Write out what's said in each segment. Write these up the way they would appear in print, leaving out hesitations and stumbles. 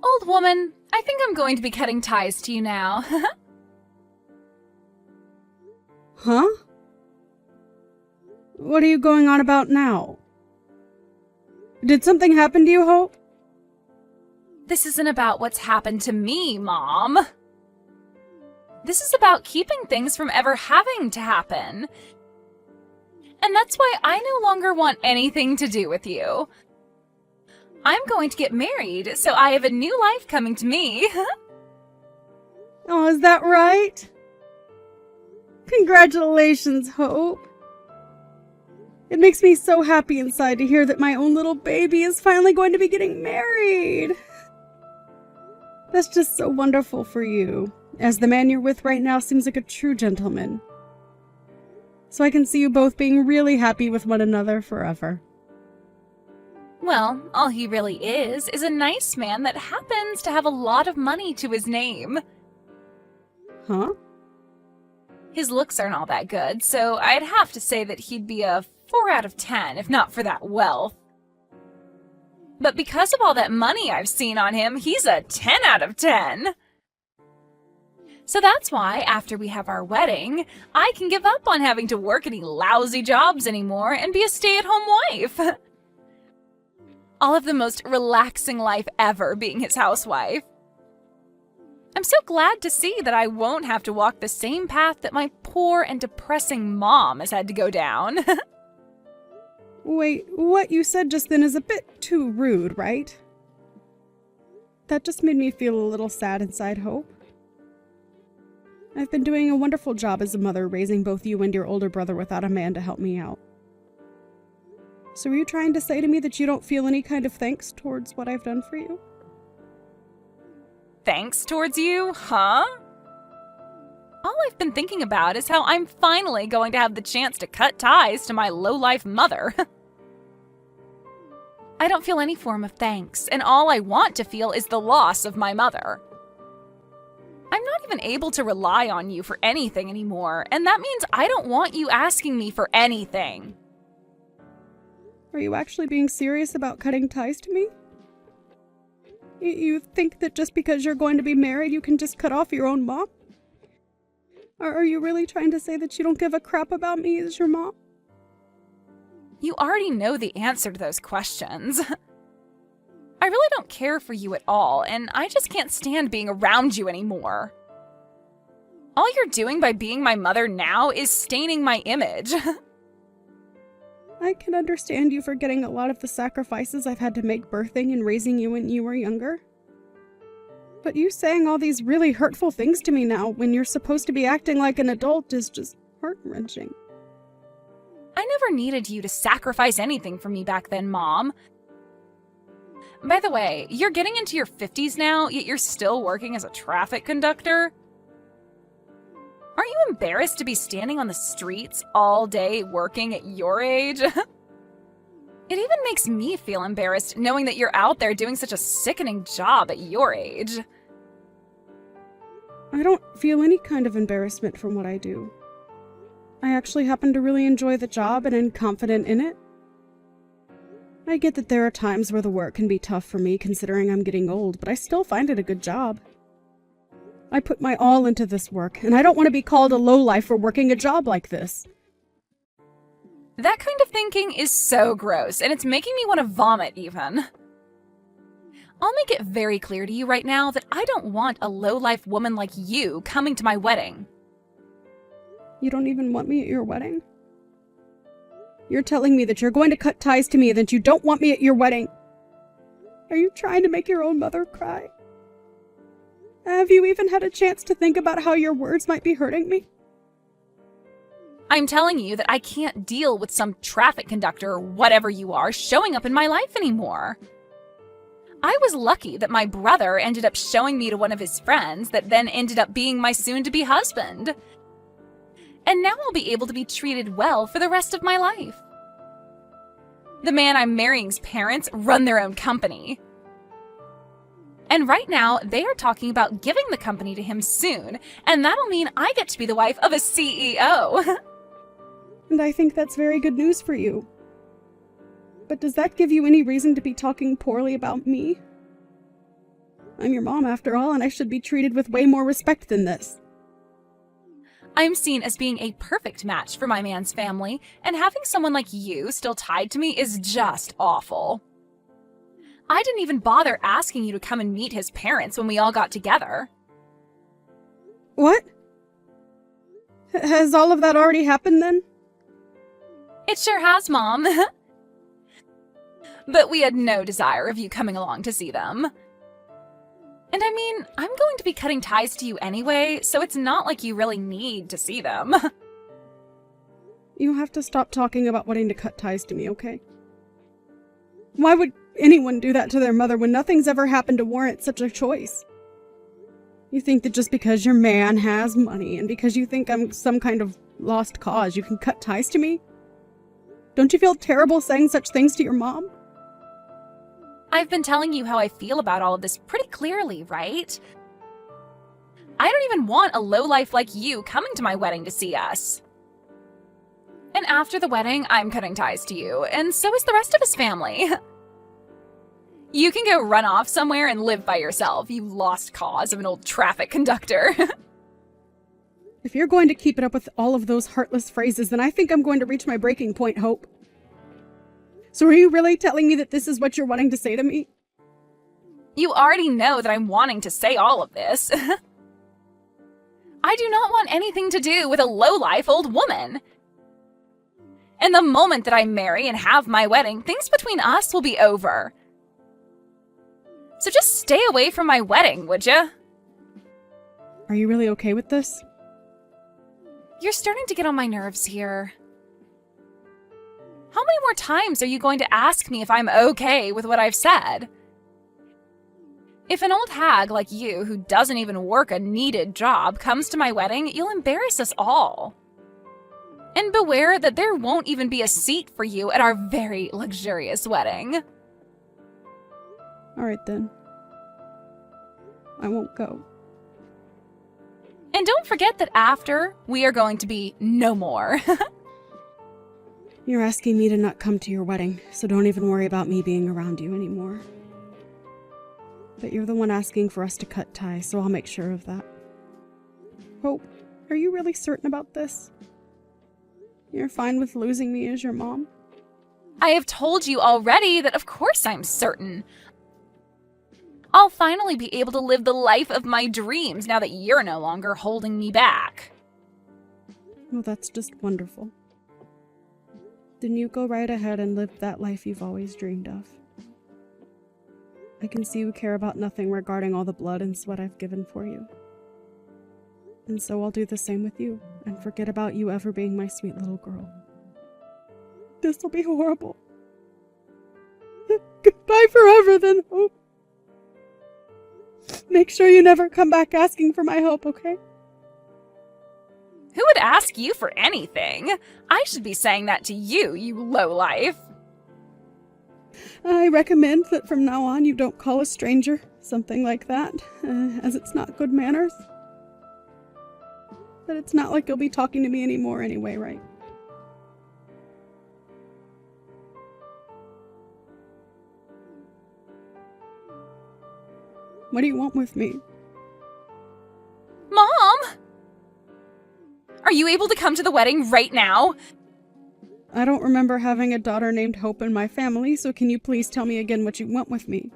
Old woman, I think I'm going to be cutting ties to you now. Huh? What are you going on about now? Did something happen to you, Hope? This isn't about what's happened to me, Mom. This is about keeping things from ever having to happen. And that's why I no longer want anything to do with you. I'm going to get married, so I have a new life coming to me. Oh, is that right? Congratulations, Hope. It makes me so happy inside to hear that my own little baby is finally going to be getting married. That's just so wonderful for you, as the man you're with right now seems like a true gentleman. So I can see you both being really happy with one another forever. Well, all he really is a nice man that happens to have a lot of money to his name. Huh? His looks aren't all that good, so I'd have to say that he'd be a 4 out of 10 if not for that wealth. But because of all that money I've seen on him, he's a 10 out of 10. So that's why, after we have our wedding, I can give up on having to work any lousy jobs anymore and be a stay-at-home wife. All of the most relaxing life ever being his housewife. I'm so glad to see that I won't have to walk the same path that my poor and depressing mom has had to go down. Wait, what you said just then is a bit too rude, right? That just made me feel a little sad inside, Hope. I've been doing a wonderful job as a mother, raising both you and your older brother without a man to help me out. So are you trying to say to me that you don't feel any kind of thanks towards what I've done for you? Thanks towards you, huh? All I've been thinking about is how I'm finally going to have the chance to cut ties to my low-life mother. I don't feel any form of thanks, and all I want to feel is the loss of my mother. I'm not even able to rely on you for anything anymore, and that means I don't want you asking me for anything. Are you actually being serious about cutting ties to me? You think that just because you're going to be married, you can just cut off your own mom? Or are you really trying to say that you don't give a crap about me as your mom? You already know the answer to those questions. I really don't care for you at all, and I just can't stand being around you anymore. All you're doing by being my mother now is staining my image. I can understand you forgetting a lot of the sacrifices I've had to make birthing and raising you when you were younger. But you saying all these really hurtful things to me now when you're supposed to be acting like an adult is just heart-wrenching. I never needed you to sacrifice anything for me back then, Mom. By the way, you're getting into your 50s now, yet you're still working as a traffic conductor? Aren't you embarrassed to be standing on the streets all day working at your age? It even makes me feel embarrassed knowing that you're out there doing such a sickening job at your age. I don't feel any kind of embarrassment from what I do. I actually happen to really enjoy the job and am confident in it. I get that there are times where the work can be tough for me considering I'm getting old, but I still find it a good job. I put my all into this work, and I don't want to be called a lowlife for working a job like this. That kind of thinking is so gross, and it's making me want to vomit even. I'll make it very clear to you right now that I don't want a lowlife woman like you coming to my wedding. You don't even want me at your wedding? You're telling me that you're going to cut ties to me and that you don't want me at your wedding. Are you trying to make your own mother cry? Have you even had a chance to think about how your words might be hurting me? I'm telling you that I can't deal with some traffic conductor or whatever you are showing up in my life anymore. I was lucky that my brother ended up showing me to one of his friends that then ended up being my soon-to-be husband. And now I'll be able to be treated well for the rest of my life. The man I'm marrying's parents run their own company. And right now, they are talking about giving the company to him soon, and that'll mean I get to be the wife of a CEO. And I think that's very good news for you. But does that give you any reason to be talking poorly about me? I'm your mom after all, and I should be treated with way more respect than this. I'm seen as being a perfect match for my man's family, and having someone like you still tied to me is just awful. I didn't even bother asking you to come and meet his parents when we all got together. What? Has all of that already happened then? It sure has, Mom. But we had no desire of you coming along to see them. And I mean, I'm going to be cutting ties to you anyway, so it's not like you really need to see them. You have to stop talking about wanting to cut ties to me, okay? Why would anyone do that to their mother when nothing's ever happened to warrant such a choice? You think that just because your man has money and because you think I'm some kind of lost cause, you can cut ties to me? Don't you feel terrible saying such things to your mom? I've been telling you how I feel about all of this pretty clearly, right? I don't even want a lowlife like you coming to my wedding to see us. And after the wedding, I'm cutting ties to you, and so is the rest of his family. You can go run off somewhere and live by yourself, you lost cause of an old traffic conductor. If you're going to keep it up with all of those heartless phrases, then I think I'm going to reach my breaking point, Hope. So are you really telling me that this is what you're wanting to say to me? You already know that I'm wanting to say all of this. I do not want anything to do with a lowlife old woman. And the moment that I marry and have my wedding, things between us will be over. So just stay away from my wedding, would ya? Are you really okay with this? You're starting to get on my nerves here. How many more times are you going to ask me if I'm okay with what I've said? If an old hag like you, who doesn't even work a needed job, comes to my wedding, you'll embarrass us all. And beware that there won't even be a seat for you at our very luxurious wedding. Alright then. I won't go. And don't forget that after, we are going to be no more. You're asking me to not come to your wedding, so don't even worry about me being around you anymore. But you're the one asking for us to cut ties, so I'll make sure of that. Hope, are you really certain about this? You're fine with losing me as your mom? I have told you already that of course I'm certain. I'll finally be able to live the life of my dreams now that you're no longer holding me back. Well, that's just wonderful. Then you go right ahead and live that life you've always dreamed of. I can see you care about nothing regarding all the blood and sweat I've given for you. And so I'll do the same with you, and forget about you ever being my sweet little girl. This'll be horrible. Goodbye forever then, Hope. Make sure you never come back asking for my help, okay? Who would ask you for anything? I should be saying that to you, you lowlife. I recommend that from now on you don't call a stranger something like that, as it's not good manners. But it's not like you'll be talking to me anymore anyway, right? What do you want with me? Mom! Are you able to come to the wedding right now? I don't remember having a daughter named Hope in my family, so can you please tell me again what you want with me?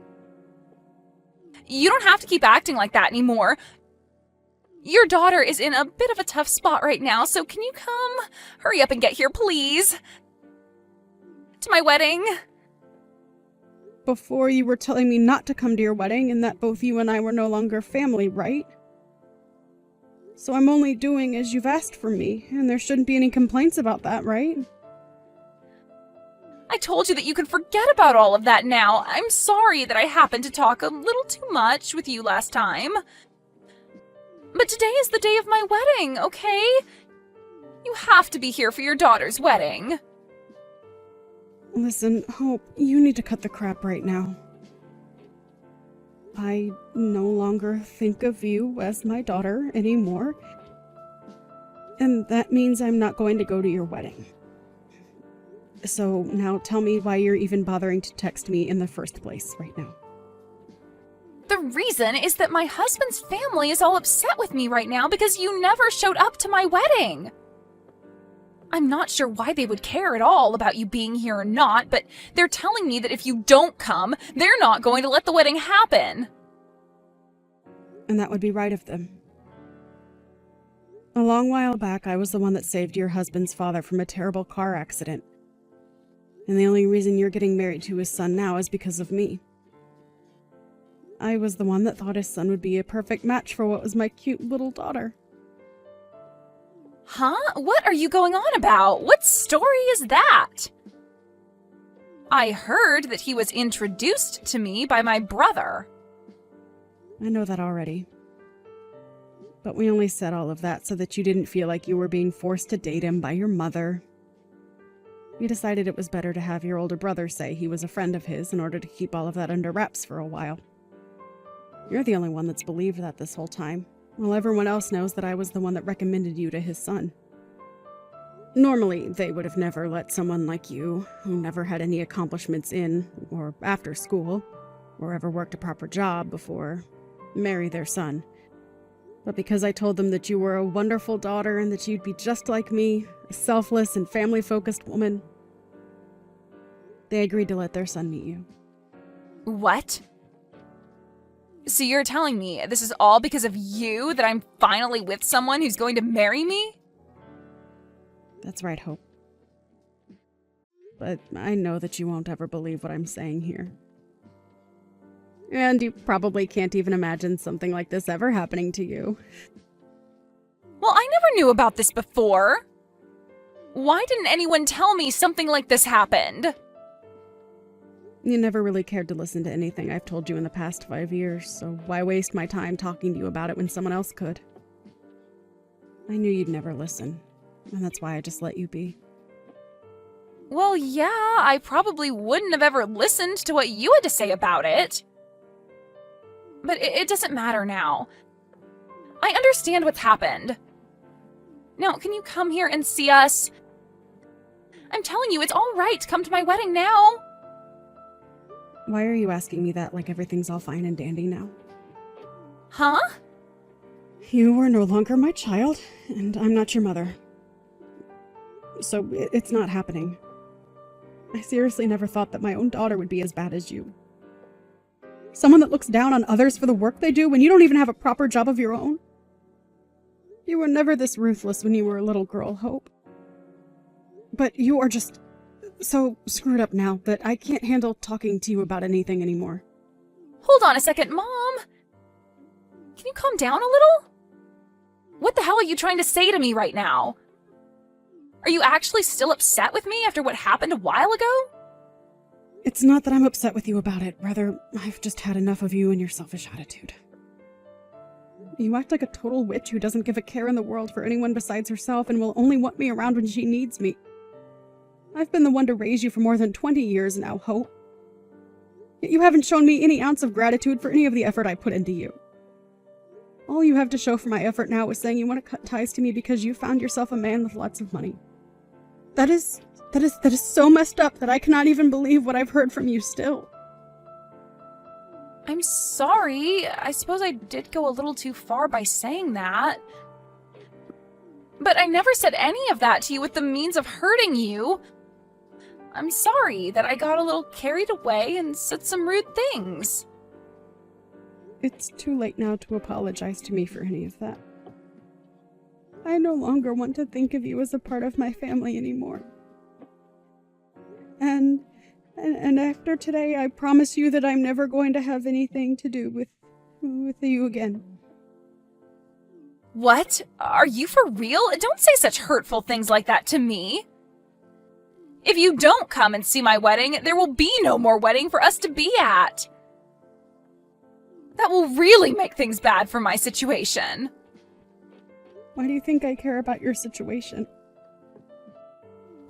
You don't have to keep acting like that anymore. Your daughter is in a bit of a tough spot right now, so can you come? Hurry up and get here, please. To my wedding. Before you were telling me not to come to your wedding and that both you and I were no longer family, right? So I'm only doing as you've asked for me, and there shouldn't be any complaints about that, right? I told you that you can forget about all of that now. I'm sorry that I happened to talk a little too much with you last time. But today is the day of my wedding, okay? You have to be here for your daughter's wedding. Listen, Hope, you need to cut the crap right now. I no longer think of you as my daughter anymore. And that means I'm not going to go to your wedding. So now tell me why you're even bothering to text me in the first place right now. The the reason is that my husband's family is all upset with me right now because you never showed up to my wedding. I'm not sure why they would care at all about you being here or not, but they're telling me that if you don't come, they're not going to let the wedding happen. And that would be right of them. A long while back, I was the one that saved your husband's father from a terrible car accident. And the only reason you're getting married to his son now is because of me. I was the one that thought his son would be a perfect match for what was my cute little daughter. Huh? What are you going on about? What story is that? I heard that he was introduced to me by my brother. I know that already. But we only said all of that so that you didn't feel like you were being forced to date him by your mother. We decided it was better to have your older brother say he was a friend of his in order to keep all of that under wraps for a while. You're the only one that's believed that this whole time, while everyone else knows that I was the one that recommended you to his son. Normally, they would have never let someone like you, who never had any accomplishments in or after school, or ever worked a proper job before, marry their son. But because I told them that you were a wonderful daughter and that you'd be just like me, a selfless and family-focused woman, they agreed to let their son meet you. What? So you're telling me this is all because of you that I'm finally with someone who's going to marry me? That's right, Hope. But I know that you won't ever believe what I'm saying here. And you probably can't even imagine something like this ever happening to you. Well, I never knew about this before. Why didn't anyone tell me something like this happened? You never really cared to listen to anything I've told you in the past 5 years, so why waste my time talking to you about it when someone else could? I knew you'd never listen, and that's why I just let you be. Well, yeah, I probably wouldn't have ever listened to what you had to say about it. But it doesn't matter now. I understand what's happened. Now, can you come here and see us? I'm telling you, it's all right to come to my wedding now. Why are you asking me that like everything's all fine and dandy now? Huh? You are no longer my child, and I'm not your mother. So it's not happening. I seriously never thought that my own daughter would be as bad as you. Someone that looks down on others for the work they do when you don't even have a proper job of your own. You were never this ruthless when you were a little girl, Hope. But you are just so screwed up now that I can't handle talking to you about anything anymore. Hold on a second, Mom. Can you calm down a little? What the hell are you trying to say to me right now? Are you actually still upset with me after what happened a while ago? It's not that I'm upset with you about it. Rather, I've just had enough of you and your selfish attitude. You act like a total witch who doesn't give a care in the world for anyone besides herself and will only want me around when she needs me. I've been the one to raise you for more than 20 years now, Hope. Yet you haven't shown me any ounce of gratitude for any of the effort I put into you. All you have to show for my effort now is saying you want to cut ties to me because you found yourself a man with lots of money. That is so messed up that I cannot even believe what I've heard from you still. I'm sorry. I suppose I did go a little too far by saying that. But I never said any of that to you with the means of hurting you. I'm sorry that I got a little carried away and said some rude things. It's too late now to apologize to me for any of that. I no longer want to think of you as a part of my family anymore. And after today, I promise you that I'm never going to have anything to do with you again. What? Are you for real? Don't say such hurtful things like that to me. If you don't come and see my wedding, there will be no more wedding for us to be at. That will really make things bad for my situation. Why do you think I care about your situation?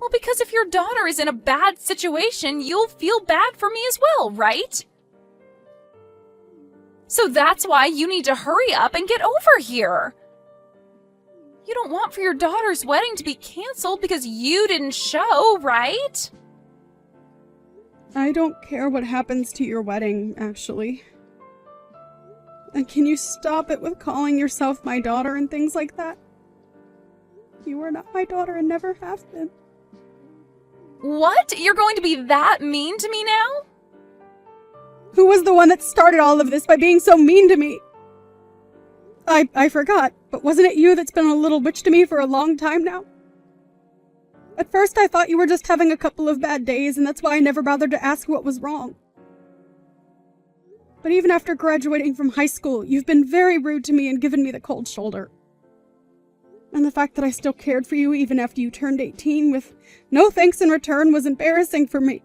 Well, because if your daughter is in a bad situation, you'll feel bad for me as well, right? So that's why you need to hurry up and get over here. You don't want for your daughter's wedding to be canceled because you didn't show, right? I don't care what happens to your wedding, actually. And can you stop it with calling yourself my daughter and things like that? You are not my daughter and never have been. What? You're going to be that mean to me now? Who was the one that started all of this by being so mean to me? I forgot, but wasn't it you that's been a little witch to me for a long time now? At first I thought you were just having a couple of bad days, and that's why I never bothered to ask what was wrong. But even after graduating from high school, you've been very rude to me and given me the cold shoulder. And the fact that I still cared for you even after you turned 18 with no thanks in return was embarrassing for me.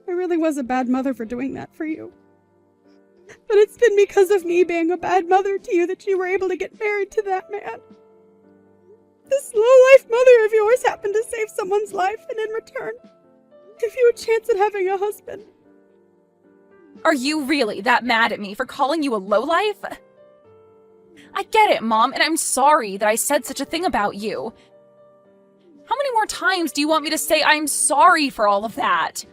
I really was a bad mother for doing that for you. But it's been because of me being a bad mother to you that you were able to get married to that man. This low-life mother of yours happened to save someone's life and in return give you a chance at having a husband. Are you really that mad at me for calling you a lowlife? I get it, Mom, and I'm sorry that I said such a thing about you. How many more times do you want me to say I'm sorry for all of that?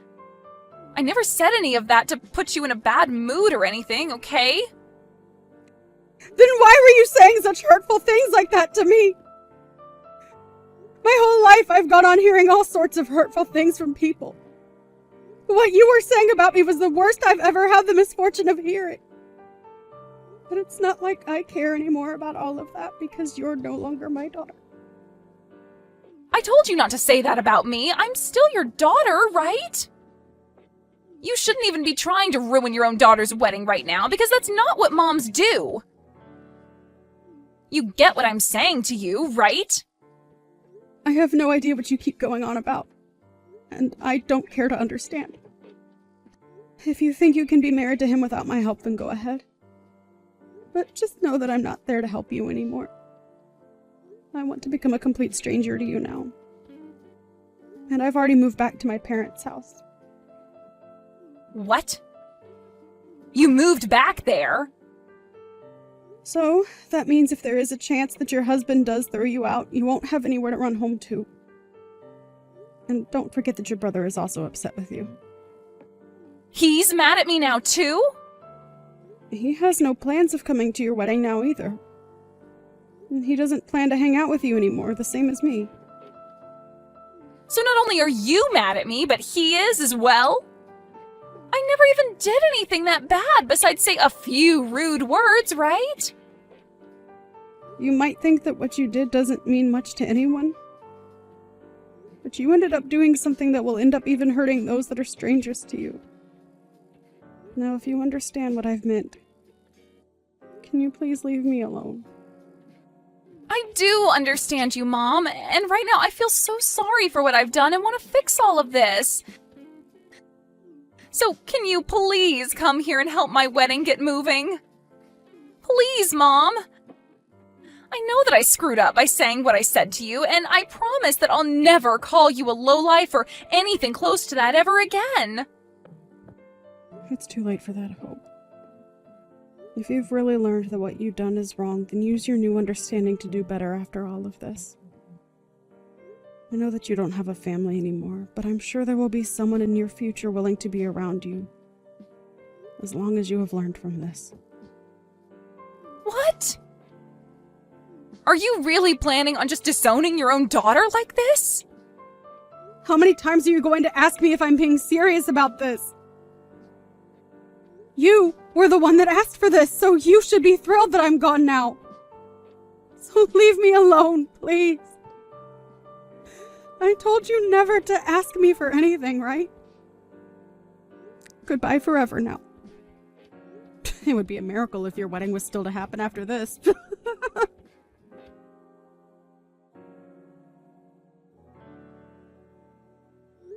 I never said any of that to put you in a bad mood or anything, okay? Then why were you saying such hurtful things like that to me? My whole life I've gone on hearing all sorts of hurtful things from people. What you were saying about me was the worst I've ever had the misfortune of hearing. But it's not like I care anymore about all of that because you're no longer my daughter. I told you not to say that about me. I'm still your daughter, right? You shouldn't even be trying to ruin your own daughter's wedding right now, because that's not what moms do. You get what I'm saying to you, right? I have no idea what you keep going on about, and I don't care to understand. If you think you can be married to him without my help, then go ahead. But just know that I'm not there to help you anymore. I want to become a complete stranger to you now. And I've already moved back to my parents' house. What? You moved back there? So, that means if there is a chance that your husband does throw you out, you won't have anywhere to run home to. And don't forget that your brother is also upset with you. He's mad at me now, too? He has no plans of coming to your wedding now either. And he doesn't plan to hang out with you anymore, the same as me. So not only are you mad at me, but he is as well? I never even did anything that bad besides say a few rude words, right? You might think that what you did doesn't mean much to anyone. But you ended up doing something that will end up even hurting those that are strangers to you. Now, if you understand what I've meant, can you please leave me alone? I do understand you, Mom, and right now I feel so sorry for what I've done and want to fix all of this. So, can you please come here and help my wedding get moving? Please, Mom. I know that I screwed up by saying what I said to you, and I promise that I'll never call you a lowlife or anything close to that ever again. It's too late for that, Hope. If you've really learned that what you've done is wrong, then use your new understanding to do better after all of this. I know that you don't have a family anymore, but I'm sure there will be someone in your future willing to be around you, as long as you have learned from this. What? Are you really planning on just disowning your own daughter like this? How many times are you going to ask me if I'm being serious about this? You were the one that asked for this, so you should be thrilled that I'm gone now. So leave me alone, please. I told you never to ask me for anything, right? Goodbye forever now. It would be a miracle if your wedding was still to happen after this.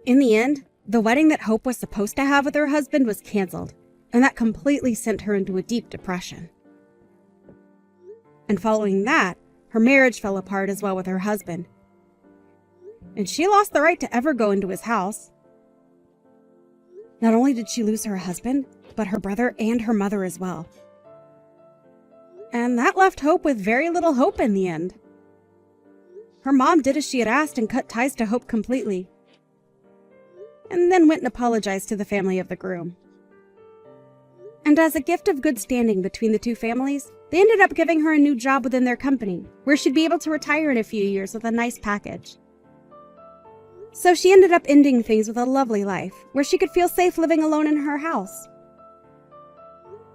In the end, the wedding that Hope was supposed to have with her husband was canceled, and that completely sent her into a deep depression. And following that, her marriage fell apart as well with her husband. And she lost the right to ever go into his house. Not only did she lose her husband, but her brother and her mother as well. And that left Hope with very little hope in the end. Her mom did as she had asked and cut ties to Hope completely, and then went and apologized to the family of the groom. And as a gift of good standing between the two families, they ended up giving her a new job within their company, where she'd be able to retire in a few years with a nice package. So she ended up ending things with a lovely life, where she could feel safe living alone in her house.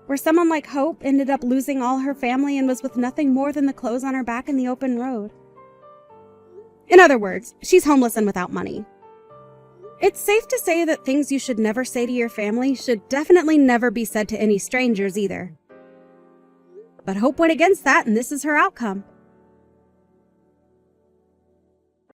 Where someone like Hope ended up losing all her family and was with nothing more than the clothes on her back in the open road. In other words, she's homeless and without money. It's safe to say that things you should never say to your family should definitely never be said to any strangers either. But Hope went against that, and this is her outcome.